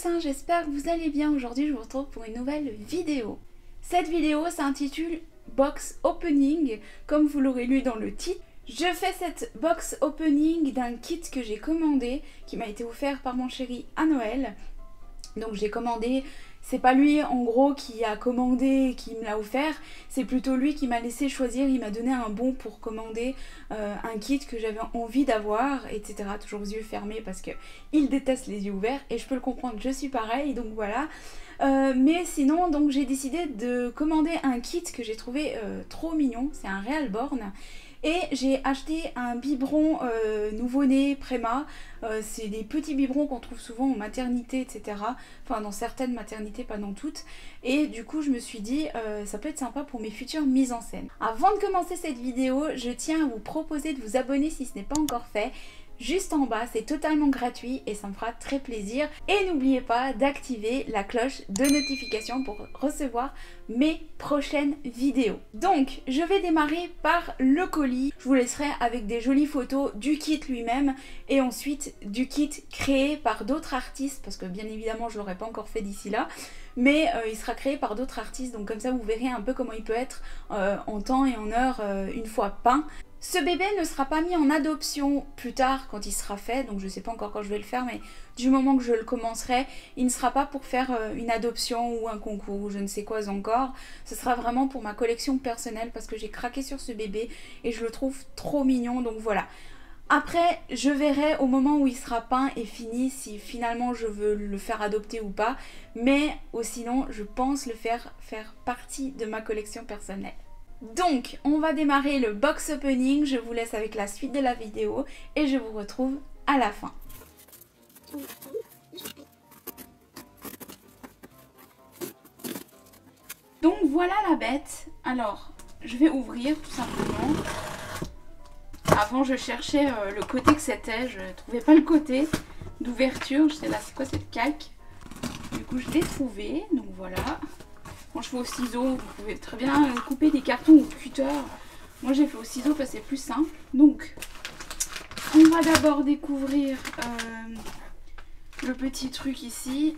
Toussaint, j'espère que vous allez bien. Aujourd'hui je vous retrouve pour une nouvelle vidéo. Cette vidéo s'intitule Box Opening, comme vous l'aurez lu dans le titre. Je fais cette box opening d'un kit que j'ai commandé, qui m'a été offert par mon chéri à Noël. Donc j'ai commandé, c'est pas lui en gros qui a commandé et qui me l'a offert, c'est plutôt lui qui m'a laissé choisir, il m'a donné un bon pour commander un kit que j'avais envie d'avoir, etc. Toujours les yeux fermés parce que il déteste les yeux ouverts et je peux le comprendre, je suis pareil, donc voilà. Mais sinon, donc j'ai décidé de commander un kit que j'ai trouvé trop mignon, c'est un Realborn. Et j'ai acheté un biberon nouveau-né Préma. C'est des petits biberons qu'on trouve souvent en maternité, etc. Enfin dans certaines maternités, pas dans toutes. Et du coup je me suis dit ça peut être sympa pour mes futures mises en scène. Avant de commencer cette vidéo, je tiens à vous proposer de vous abonner si ce n'est pas encore fait. Juste en bas, c'est totalement gratuit et ça me fera très plaisir. Et n'oubliez pas d'activer la cloche de notification pour recevoir mes prochaines vidéos. Donc, je vais démarrer par le colis. Je vous laisserai avec des jolies photos du kit lui-même et ensuite du kit créé par d'autres artistes parce que bien évidemment, je ne l'aurai pas encore fait d'ici là. Mais il sera créé par d'autres artistes, donc comme ça vous verrez un peu comment il peut être en temps et en heure une fois peint. Ce bébé ne sera pas mis en adoption plus tard quand il sera fait, donc je ne sais pas encore quand je vais le faire, mais du moment que je le commencerai, il ne sera pas pour faire une adoption ou un concours ou je ne sais quoi encore. Ce sera vraiment pour ma collection personnelle parce que j'ai craqué sur ce bébé et je le trouve trop mignon, donc voilà. Après, je verrai au moment où il sera peint et fini si finalement je veux le faire adopter ou pas, mais sinon je pense le faire partie de ma collection personnelle. Donc, on va démarrer le box opening, je vous laisse avec la suite de la vidéo et je vous retrouve à la fin. Donc voilà la bête. Alors, je vais ouvrir tout simplement. Avant, je cherchais le côté que c'était, je ne trouvais pas le côté d'ouverture. Je sais là, c'est quoi cette calque? Du coup, je l'ai trouvé, donc voilà. Quand je fais au ciseau, vous pouvez très bien couper des cartons au cutter. Moi j'ai fait au ciseau parce que c'est plus simple. Donc on va d'abord découvrir le petit truc ici.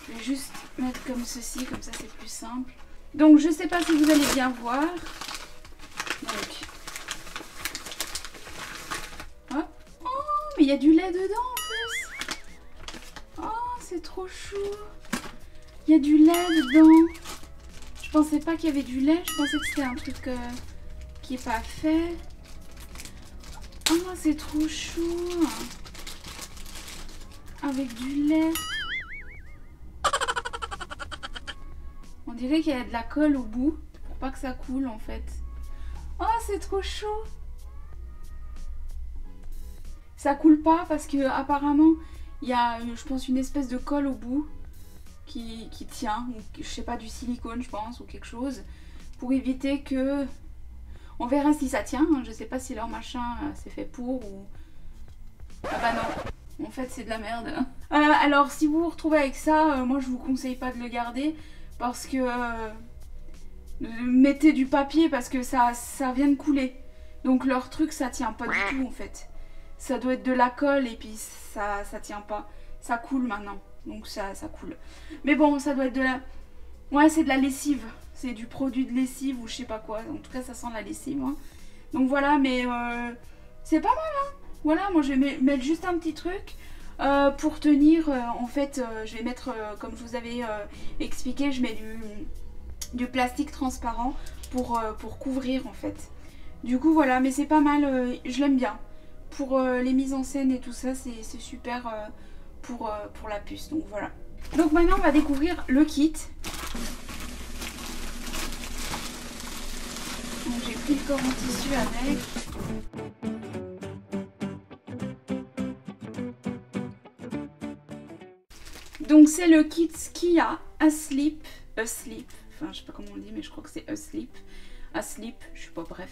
Je vais juste mettre comme ceci, comme ça c'est plus simple. Donc je sais pas si vous allez bien voir. Donc hop. Oh mais il y a du lait dedans en plus. Oh c'est trop chou. Il y a du lait dedans. Je pensais pas qu'il y avait du lait. Je pensais que c'était un truc qui est pas fait. Oh, c'est trop chou. Avec du lait. On dirait qu'il y a de la colle au bout. Pour pas que ça coule en fait. Oh, c'est trop chaud. Ça coule pas parce que apparemment il y a, je pense, une espèce de colle au bout. Qui tient, ou je sais pas, du silicone je pense, ou quelque chose, pour éviter que... On verra si ça tient, hein. Je sais pas si leur machin c'est fait pour ou... Ah bah non, en fait c'est de la merde. Alors si vous vous retrouvez avec ça, moi je vous conseille pas de le garder, parce que... mettez du papier parce que ça vient de couler. Donc leur truc ça tient pas du tout en fait. Ça doit être de la colle et puis ça tient pas. Ça coule maintenant. Donc ça coule. Mais bon, ça doit être de la... Ouais, c'est de la lessive. C'est du produit de lessive ou je sais pas quoi. En tout cas, ça sent la lessive. Hein. Donc voilà, mais c'est pas mal. Hein. Voilà, moi je vais mettre juste un petit truc pour tenir. En fait, je vais mettre, comme je vous avais expliqué, je mets du plastique transparent pour couvrir en fait. Du coup, voilà, mais c'est pas mal. Je l'aime bien. Pour les mises en scène et tout ça, c'est super... pour la puce, donc voilà. Donc maintenant on va découvrir le kit. Donc j'ai pris le corps en tissu avec. Donc c'est le kit Skia Asleep, enfin je sais pas comment on dit mais je crois que c'est Asleep, je sais pas, bref.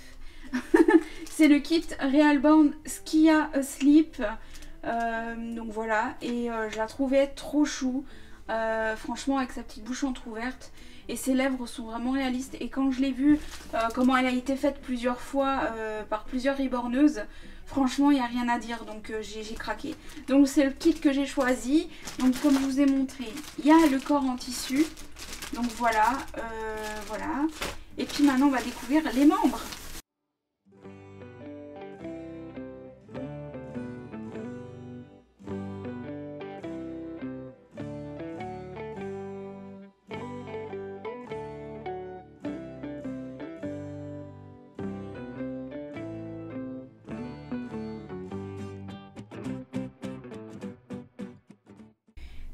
C'est le kit Realborn Skia Asleep. Donc voilà, et je la trouvais trop chou, franchement avec sa petite bouche entrouverte, et ses lèvres sont vraiment réalistes, et quand je l'ai vue comment elle a été faite plusieurs fois par plusieurs riborneuses, Franchement, il n'y a rien à dire, donc j'ai craqué. Donc c'est le kit que j'ai choisi. Donc comme je vous ai montré, il y a le corps en tissu. Donc voilà, voilà. Et puis maintenant, on va découvrir les membres.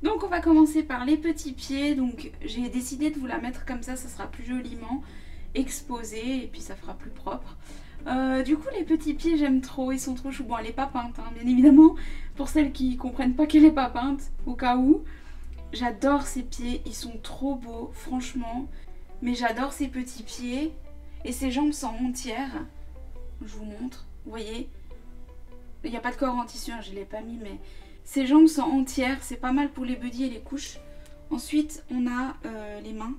Donc on va commencer par les petits pieds. Donc j'ai décidé de vous la mettre comme ça sera plus joliment exposé et puis ça fera plus propre. Du coup les petits pieds j'aime trop, ils sont trop choux. Bon elle est pas peinte hein, bien évidemment, pour celles qui comprennent pas qu'elle est pas peinte, au cas où. J'adore ces pieds, ils sont trop beaux franchement. Mais j'adore ces petits pieds et ces jambes sont entières. Je vous montre, vous voyez. Il n'y a pas de corps en tissu, hein, je ne l'ai pas mis mais... Ces jambes sont entières, c'est pas mal pour les buddies et les couches. Ensuite, on a les mains.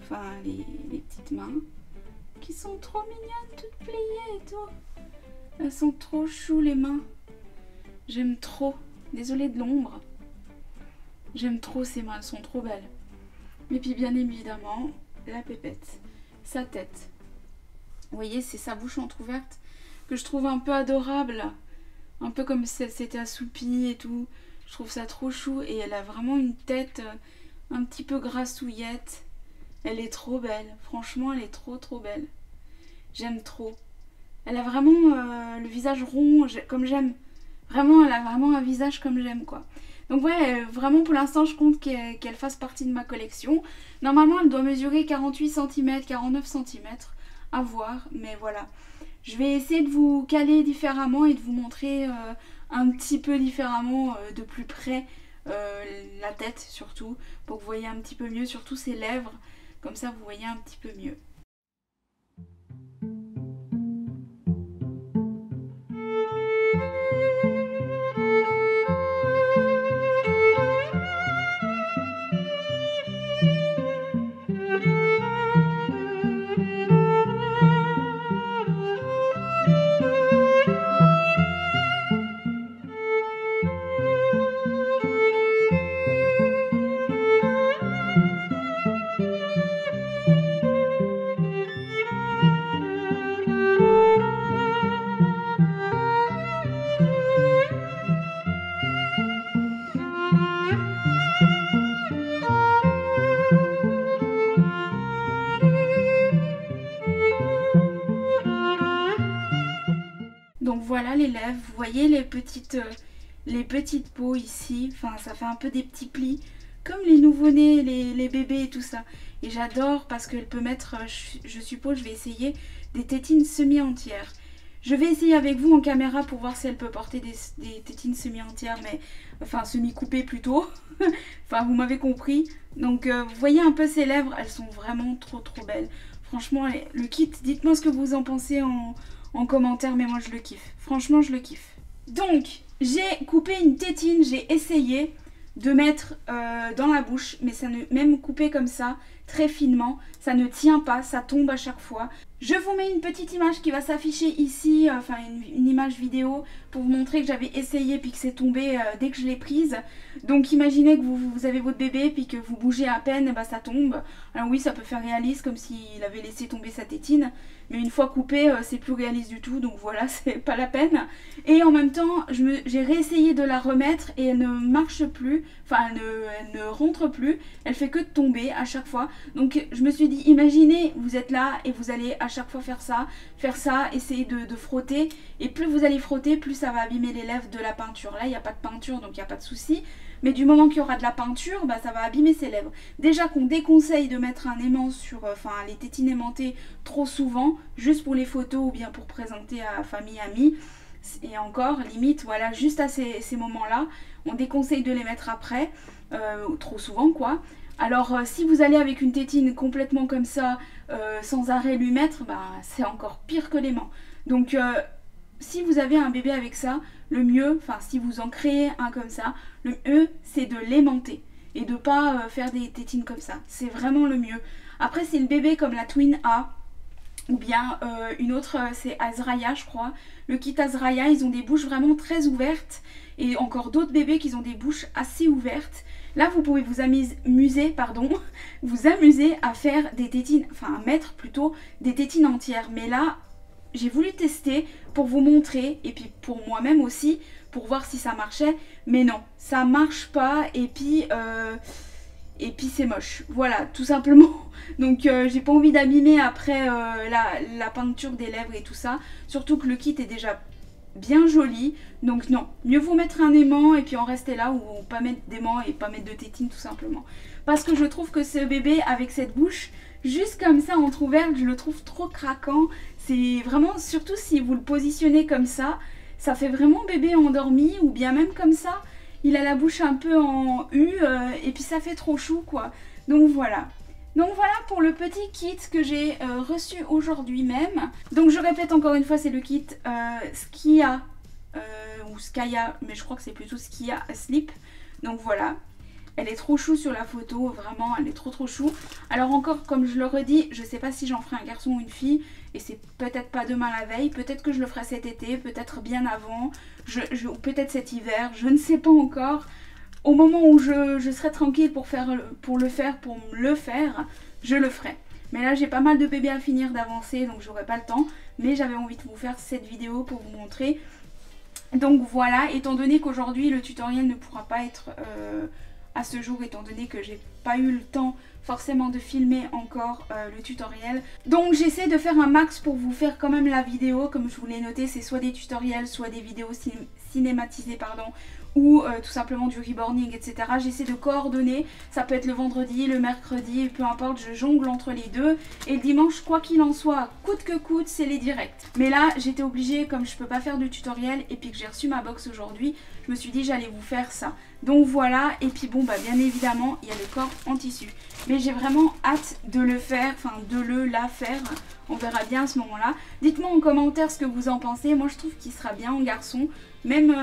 Enfin, les petites mains. Qui sont trop mignonnes, toutes pliées et tout. Elles sont trop chou les mains. J'aime trop. Désolée de l'ombre. J'aime trop ces mains, elles sont trop belles. Et puis bien évidemment, la pépette. Sa tête. Vous voyez, c'est sa bouche entrouverte que je trouve un peu adorable. Un peu comme si elle s'était assoupie et tout. Je trouve ça trop chou. Et elle a vraiment une tête un petit peu grassouillette. Elle est trop belle. Franchement, elle est trop belle. J'aime trop. Elle a vraiment le visage rond comme j'aime. Vraiment, elle a vraiment un visage comme j'aime quoi. Donc ouais, vraiment pour l'instant, je compte qu'elle fasse partie de ma collection. Normalement, elle doit mesurer 48 cm, 49 cm. À voir, mais voilà. Je vais essayer de vous caler différemment et de vous montrer un petit peu différemment de plus près la tête surtout, pour que vous voyez un petit peu mieux, surtout ses lèvres, comme ça vous voyez un petit peu mieux. Donc voilà les lèvres, vous voyez les petites peaux ici, enfin ça fait un peu des petits plis, comme les nouveau-nés, les bébés et tout ça. Et j'adore parce qu'elle peut mettre, je suppose, je vais essayer des tétines semi-entières. Je vais essayer avec vous en caméra pour voir si elle peut porter des tétines semi-entières, mais enfin semi-coupées plutôt. Enfin vous m'avez compris. Donc vous voyez un peu ses lèvres, elles sont vraiment trop belles. Franchement, le kit, dites-moi ce que vous en pensez en commentaire, mais moi je le kiffe. Franchement, je le kiffe. Donc, j'ai coupé une tétine, j'ai essayé de mettre dans la bouche, mais ça ne, même coupé comme ça, très finement, ça ne tient pas, ça tombe à chaque fois. Je vous mets une petite image qui va s'afficher ici, enfin une image vidéo pour vous montrer que j'avais essayé puis que c'est tombé dès que je l'ai prise. Donc imaginez que vous avez votre bébé puis que vous bougez à peine, et bah, ça tombe. Alors oui, ça peut faire réaliste comme s'il avait laissé tomber sa tétine, mais une fois coupé, c'est plus réaliste du tout, donc voilà, c'est pas la peine. Et en même temps, j'ai réessayé de la remettre et elle ne marche plus, enfin elle ne rentre plus, elle fait que de tomber à chaque fois. Donc je me suis dit, imaginez, vous êtes là et vous allez à chaque fois faire ça, essayer de frotter, et plus vous allez frotter, plus ça va abîmer les lèvres de la peinture. Là il n'y a pas de peinture donc il n'y a pas de souci, mais du moment qu'il y aura de la peinture, bah, ça va abîmer ses lèvres. Déjà qu'on déconseille de mettre un aimant sur, les tétines aimantées trop souvent, juste pour les photos ou bien pour présenter à famille, amis. Et encore, limite, voilà, juste à ces moments-là, on déconseille de les mettre après, trop souvent quoi. Alors si vous allez avec une tétine complètement comme ça, sans arrêt lui mettre, bah, c'est encore pire que l'aimant. Donc si vous avez un bébé avec ça, le mieux, enfin si vous en créez un comme ça, le mieux c'est de l'aimanter et de pas faire des tétines comme ça. C'est vraiment le mieux. Après si le bébé comme la Twin a, Ou bien une autre, c'est Azraya je crois. Le kit Azraya, ils ont des bouches vraiment très ouvertes. Et encore d'autres bébés qui ont des bouches assez ouvertes. Là vous pouvez vous amuser, pardon, vous amuser à faire des tétines, enfin à mettre plutôt des tétines entières. Mais là j'ai voulu tester pour vous montrer et puis pour moi-même aussi, pour voir si ça marchait. Mais non, ça marche pas et puis c'est moche. Voilà, tout simplement. Donc j'ai pas envie d'abîmer après la peinture des lèvres et tout ça. Surtout que le kit est déjà bien joli. Donc non, mieux vous mettre un aimant et puis en rester là, ou pas mettre d'aimant et pas mettre de tétine tout simplement. Parce que je trouve que ce bébé avec cette bouche, juste comme ça entrouverte, je le trouve trop craquant. C'est vraiment, surtout si vous le positionnez comme ça fait vraiment bébé endormi, ou bien même comme ça, il a la bouche un peu en U et puis ça fait trop chou quoi. Donc voilà. Donc voilà pour le petit kit que j'ai reçu aujourd'hui même. Donc je répète encore une fois, c'est le kit Skia ou Skaya, mais je crois que c'est plutôt Skia Sleep. Donc voilà. Elle est trop chou sur la photo, vraiment, elle est trop chou. Alors encore, comme je le redis, je sais pas si j'en ferai un garçon ou une fille. Et c'est peut-être pas demain la veille, peut-être que je le ferai cet été, peut-être bien avant, ou peut-être cet hiver, je ne sais pas encore. Au moment où je serai tranquille pour le faire, je le ferai. Mais là j'ai pas mal de bébés à finir d'avancer, donc j'aurai pas le temps. Mais j'avais envie de vous faire cette vidéo pour vous montrer. Donc voilà, étant donné qu'aujourd'hui le tutoriel ne pourra pas être à ce jour, étant donné que j'ai pas eu le temps forcément de filmer encore le tutoriel. Donc j'essaie de faire un max pour vous faire quand même la vidéo. Comme je vous l'ai noté, c'est soit des tutoriels, soit des vidéos cinématisées, pardon, ou tout simplement du reborning, etc. J'essaie de coordonner, ça peut être le vendredi, le mercredi, peu importe, je jongle entre les deux. Et le dimanche, quoi qu'il en soit, coûte que coûte, c'est les directs. Mais là, j'étais obligée, comme je peux pas faire de tutoriel et puis que j'ai reçu ma box aujourd'hui, je me suis dit j'allais vous faire ça. Donc voilà, et puis bon, bah bien évidemment, il y a le corps en tissu. Mais j'ai vraiment hâte de le faire, enfin de la faire. On verra bien à ce moment-là. Dites-moi en commentaire ce que vous en pensez. Moi, je trouve qu'il sera bien en garçon. Même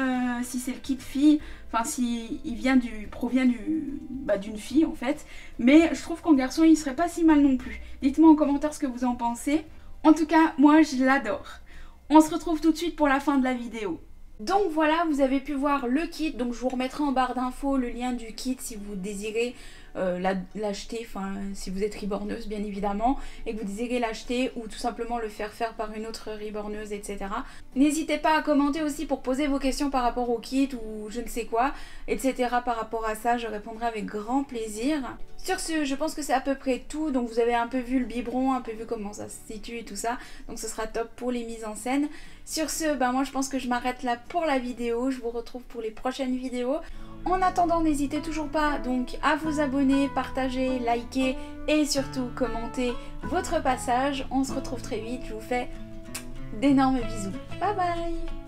si c'est le kit fille, enfin si il provient d'une fille en fait. Mais je trouve qu'en garçon, il serait pas si mal non plus. Dites-moi en commentaire ce que vous en pensez. En tout cas, moi, je l'adore. On se retrouve tout de suite pour la fin de la vidéo. Donc voilà, vous avez pu voir le kit, donc je vous remettrai en barre d'infos le lien du kit si vous désirez l'acheter, enfin si vous êtes reborneuse bien évidemment, et que vous désirez l'acheter ou tout simplement le faire par une autre reborneuse, etc. N'hésitez pas à commenter aussi pour poser vos questions par rapport au kit ou je ne sais quoi, etc. Par rapport à ça, je répondrai avec grand plaisir. Sur ce, je pense que c'est à peu près tout, donc vous avez un peu vu le biberon, un peu vu comment ça se situe et tout ça, donc ce sera top pour les mises en scène. Sur ce, moi je pense que je m'arrête là pour la vidéo, je vous retrouve pour les prochaines vidéos. En attendant, n'hésitez toujours pas donc à vous abonner, partager, liker et surtout commenter votre passage. On se retrouve très vite, je vous fais d'énormes bisous. Bye bye!